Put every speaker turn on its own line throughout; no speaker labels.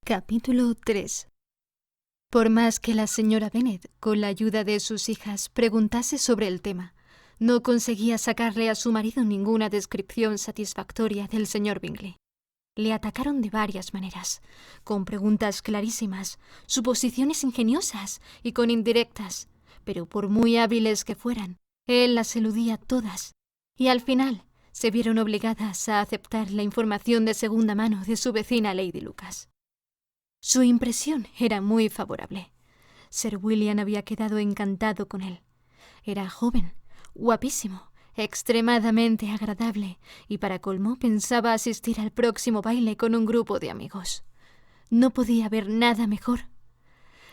Capítulo 3. Por más que la señora Bennet, con la ayuda de sus hijas, preguntase sobre el tema, no conseguía sacarle a su marido ninguna descripción satisfactoria del señor Bingley. Le atacaron de varias maneras, con preguntas clarísimas, suposiciones ingeniosas y con indirectas, pero por muy hábiles que fueran, él las eludía todas, y al final se vieron obligadas a aceptar la información de segunda mano de su vecina Lady Lucas. Su impresión era muy favorable. Sir William había quedado encantado con él. Era joven, guapísimo, extremadamente agradable, y para colmo pensaba asistir al próximo baile con un grupo de amigos. No podía haber nada mejor.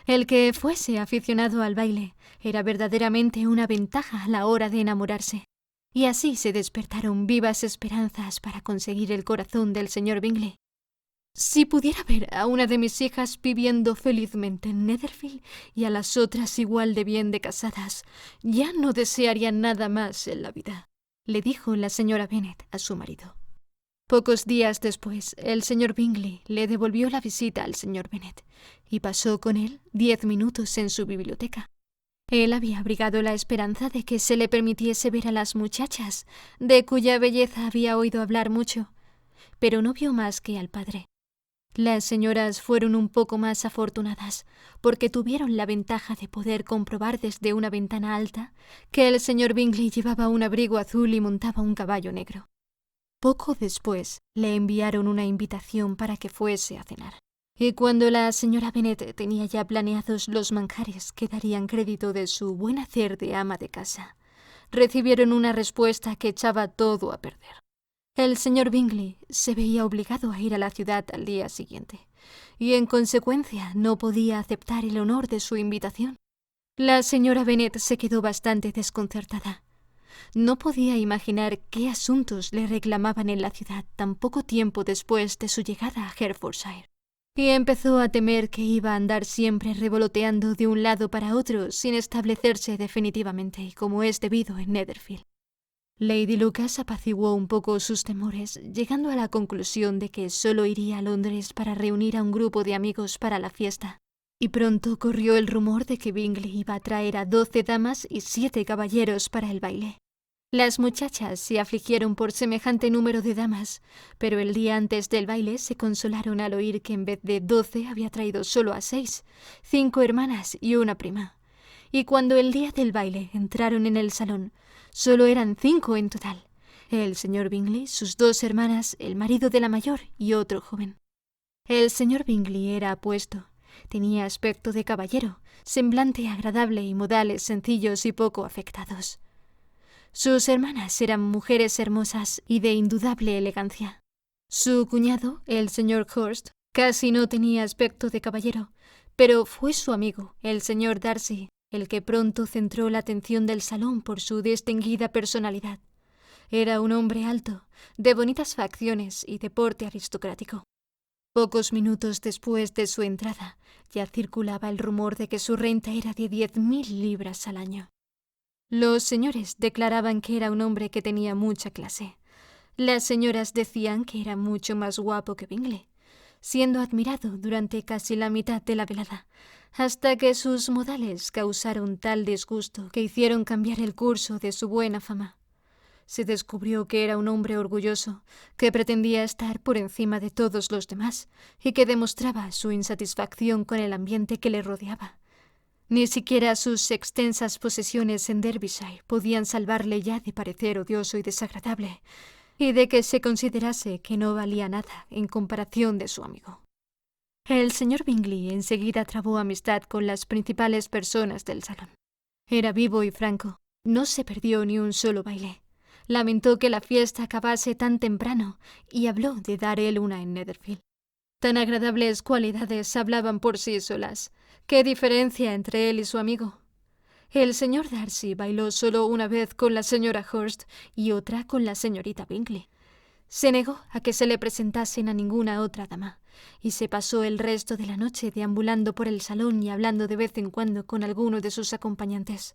El que fuese aficionado al baile era verdaderamente una ventaja a la hora de enamorarse, y así se despertaron vivas esperanzas para conseguir el corazón del señor Bingley. Si pudiera ver a una de mis hijas viviendo felizmente en Netherfield y a las otras igual de bien de casadas, ya no desearía nada más en la vida, le dijo la señora Bennet a su marido. Pocos días después, el señor Bingley le devolvió la visita al señor Bennet y pasó con él 10 minutos en su biblioteca. Él había abrigado la esperanza de que se le permitiese ver a las muchachas, de cuya belleza había oído hablar mucho, pero no vio más que al padre. Las señoras fueron un poco más afortunadas, porque tuvieron la ventaja de poder comprobar desde una ventana alta que el señor Bingley llevaba un abrigo azul y montaba un caballo negro. Poco después le enviaron una invitación para que fuese a cenar, y cuando la señora Bennet tenía ya planeados los manjares que darían crédito de su buen hacer de ama de casa, recibieron una respuesta que echaba todo a perder. El señor Bingley se veía obligado a ir a la ciudad al día siguiente, y en consecuencia no podía aceptar el honor de su invitación. La señora Bennet se quedó bastante desconcertada. No podía imaginar qué asuntos le reclamaban en la ciudad tan poco tiempo después de su llegada a Hertfordshire, y empezó a temer que iba a andar siempre revoloteando de un lado para otro sin establecerse definitivamente, como es debido en Netherfield. Lady Lucas apaciguó un poco sus temores, llegando a la conclusión de que solo iría a Londres para reunir a un grupo de amigos para la fiesta, y pronto corrió el rumor de que Bingley iba a traer a 12 damas y 7 caballeros para el baile. Las muchachas se afligieron por semejante número de damas, pero el día antes del baile se consolaron al oír que en vez de 12 había traído solo a 6, 5 hermanas y una prima. Y cuando el día del baile entraron en el salón, solo eran 5 en total: el señor Bingley, sus 2 hermanas, el marido de la mayor y otro joven. El señor Bingley era apuesto, tenía aspecto de caballero, semblante agradable y modales sencillos y poco afectados. Sus hermanas eran mujeres hermosas y de indudable elegancia. Su cuñado, el señor Hurst, casi no tenía aspecto de caballero, pero fue su amigo, el señor Darcy, el que pronto centró la atención del salón por su distinguida personalidad. Era un hombre alto, de bonitas facciones y de porte aristocrático. Pocos minutos después de su entrada, ya circulaba el rumor de que su renta era de 10.000 libras al año. Los señores declaraban que era un hombre que tenía mucha clase. Las señoras decían que era mucho más guapo que Bingley, siendo admirado durante casi la mitad de la velada, hasta que sus modales causaron tal disgusto que hicieron cambiar el curso de su buena fama. Se descubrió que era un hombre orgulloso, que pretendía estar por encima de todos los demás y que demostraba su insatisfacción con el ambiente que le rodeaba. Ni siquiera sus extensas posesiones en Derbyshire podían salvarle ya de parecer odioso y desagradable, y de que se considerase que no valía nada en comparación de su amigo. El señor Bingley enseguida trabó amistad con las principales personas del salón. Era vivo y franco, no se perdió ni un solo baile. Lamentó que la fiesta acabase tan temprano y habló de dar él una en Netherfield. Tan agradables cualidades hablaban por sí solas. ¿Qué diferencia entre él y su amigo? El señor Darcy bailó solo una vez con la señora Hurst y otra con la señorita Bingley. Se negó a que se le presentasen a ninguna otra dama, y se pasó el resto de la noche deambulando por el salón y hablando de vez en cuando con alguno de sus acompañantes.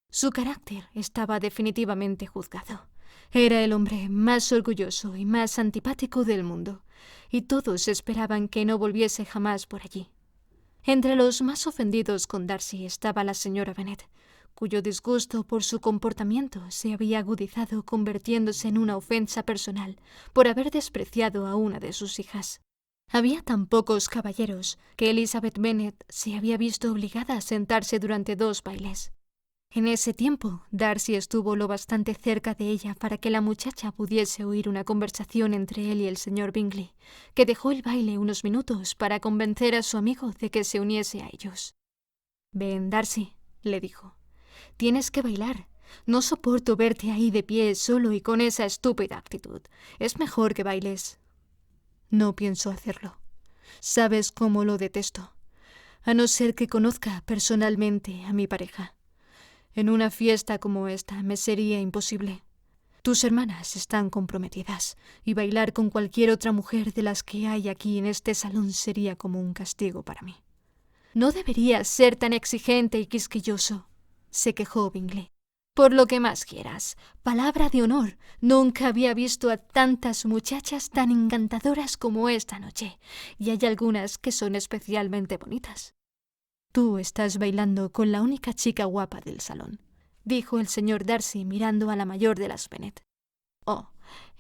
Su carácter estaba definitivamente juzgado. Era el hombre más orgulloso y más antipático del mundo, y todos esperaban que no volviese jamás por allí. Entre los más ofendidos con Darcy estaba la señora Bennet, cuyo disgusto por su comportamiento se había agudizado convirtiéndose en una ofensa personal por haber despreciado a una de sus hijas. Había tan pocos caballeros que Elizabeth Bennet se había visto obligada a sentarse durante 2 bailes. En ese tiempo, Darcy estuvo lo bastante cerca de ella para que la muchacha pudiese oír una conversación entre él y el señor Bingley, que dejó el baile unos minutos para convencer a su amigo de que se uniese a ellos. «Ven, Darcy», le dijo, «tienes que bailar. No soporto verte ahí de pie solo y con esa estúpida actitud. Es mejor que bailes». «No pienso hacerlo. Sabes cómo lo detesto, a no ser que conozca personalmente a mi pareja. En una fiesta como esta me sería imposible. Tus hermanas están comprometidas, y bailar con cualquier otra mujer de las que hay aquí en este salón sería como un castigo para mí». «No deberías ser tan exigente y quisquilloso», se quejó Bingley. «Por lo que más quieras, palabra de honor, nunca había visto a tantas muchachas tan encantadoras como esta noche, y hay algunas que son especialmente bonitas». «Tú estás bailando con la única chica guapa del salón», dijo el señor Darcy mirando a la mayor de las Bennet. «Oh,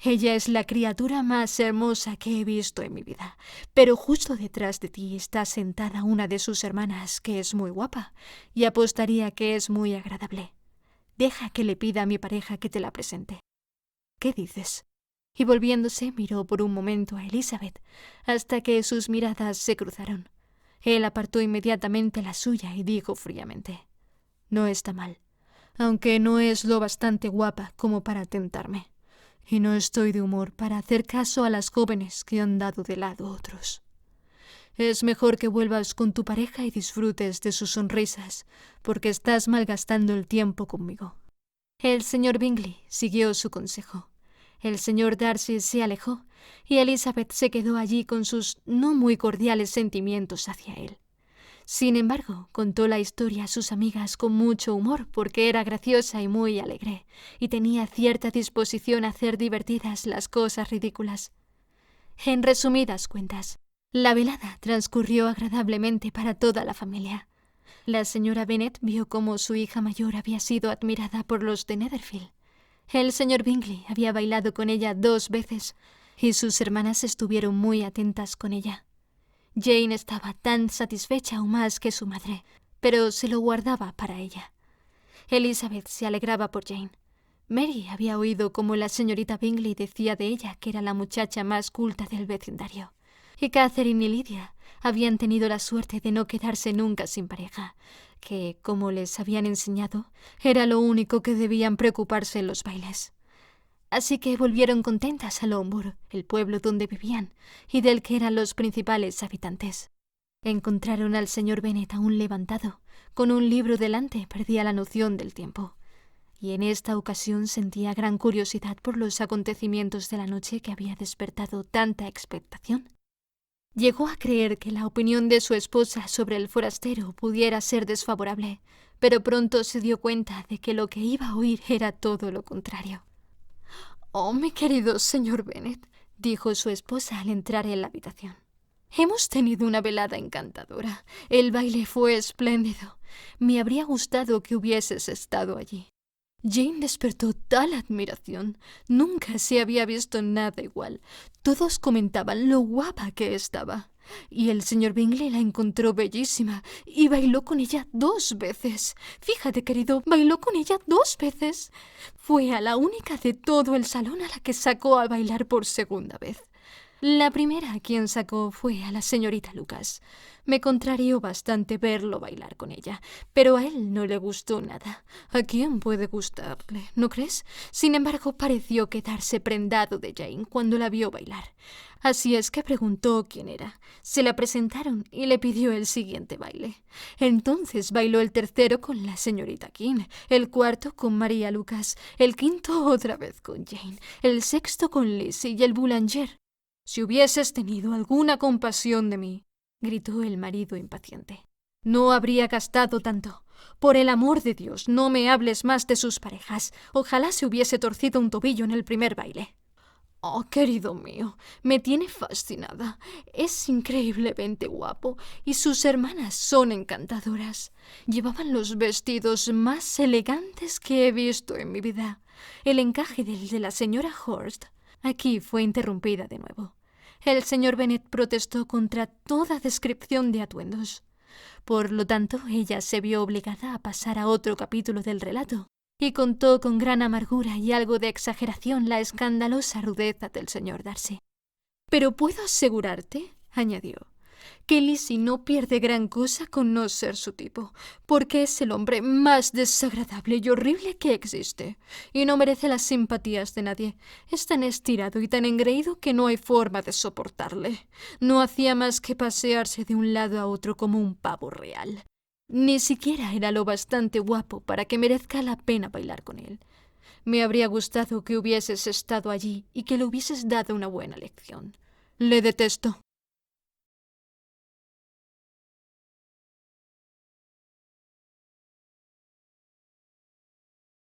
ella es la criatura más hermosa que he visto en mi vida, pero justo detrás de ti está sentada una de sus hermanas que es muy guapa, y apostaría que es muy agradable. Deja que le pida a mi pareja que te la presente». «¿Qué dices?». Y volviéndose miró por un momento a Elizabeth, hasta que sus miradas se cruzaron. Él apartó inmediatamente la suya y dijo fríamente: «No está mal, aunque no es lo bastante guapa como para tentarme, y no estoy de humor para hacer caso a las jóvenes que han dado de lado otros. Es mejor que vuelvas con tu pareja y disfrutes de sus sonrisas, porque estás malgastando el tiempo conmigo». El señor Bingley siguió su consejo. El señor Darcy se alejó, y Elizabeth se quedó allí con sus no muy cordiales sentimientos hacia él. Sin embargo, contó la historia a sus amigas con mucho humor porque era graciosa y muy alegre, y tenía cierta disposición a hacer divertidas las cosas ridículas. En resumidas cuentas, la velada transcurrió agradablemente para toda la familia. La señora Bennet vio cómo su hija mayor había sido admirada por los de Netherfield. El señor Bingley había bailado con ella 2 veces, y sus hermanas estuvieron muy atentas con ella. Jane estaba tan satisfecha o más que su madre, pero se lo guardaba para ella. Elizabeth se alegraba por Jane. Mary había oído cómo la señorita Bingley decía de ella que era la muchacha más culta del vecindario, y Catherine y Lydia habían tenido la suerte de no quedarse nunca sin pareja, que, como les habían enseñado, era lo único que debían preocuparse en los bailes. Así que volvieron contentas a Longbourn, el pueblo donde vivían, y del que eran los principales habitantes. Encontraron al señor Bennet aún levantado, con un libro delante, perdía la noción del tiempo, y en esta ocasión sentía gran curiosidad por los acontecimientos de la noche que había despertado tanta expectación. Llegó a creer que la opinión de su esposa sobre el forastero pudiera ser desfavorable, pero pronto se dio cuenta de que lo que iba a oír era todo lo contrario. «Oh, mi querido señor Bennet», dijo su esposa al entrar en la habitación, «hemos tenido una velada encantadora. El baile fue espléndido. Me habría gustado que hubieses estado allí. Jane despertó tal admiración. Nunca se había visto nada igual. Todos comentaban lo guapa que estaba. Y el señor Bingley la encontró bellísima y bailó con ella 2 veces. Fíjate, querido, bailó con ella 2 veces. Fue a la única de todo el salón a la que sacó a bailar por 2ª vez. La primera a quien sacó fue a la señorita Lucas. Me contrarió bastante verlo bailar con ella, pero a él no le gustó nada. ¿A quién puede gustarle, no crees? Sin embargo, pareció quedarse prendado de Jane cuando la vio bailar. Así es que preguntó quién era. Se la presentaron y le pidió el siguiente baile. Entonces bailó el 3º con la señorita King, el 4º con María Lucas, el 5º otra vez con Jane, el 6º con Lizzie y el Boulanger. «Si hubieses tenido alguna compasión de mí», gritó el marido impaciente, «no habría gastado tanto. Por el amor de Dios, no me hables más de sus parejas. Ojalá se hubiese torcido un tobillo en el primer baile». Oh, querido mío, me tiene fascinada. Es increíblemente guapo y sus hermanas son encantadoras. Llevaban los vestidos más elegantes que he visto en mi vida. El encaje del de la señora Horst. Aquí fue interrumpida de nuevo. El señor Bennet protestó contra toda descripción de atuendos. Por lo tanto, ella se vio obligada a pasar a otro capítulo del relato, y contó con gran amargura y algo de exageración la escandalosa rudeza del señor Darcy. «Pero puedo asegurarte», añadió, «que Lizzie no pierde gran cosa con no ser su tipo, porque es el hombre más desagradable y horrible que existe, y no merece las simpatías de nadie. Es tan estirado y tan engreído que no hay forma de soportarle. No hacía más que pasearse de un lado a otro como un pavo real. Ni siquiera era lo bastante guapo para que merezca la pena bailar con él. Me habría gustado que hubieses estado allí y que le hubieses dado una buena lección. Le detesto».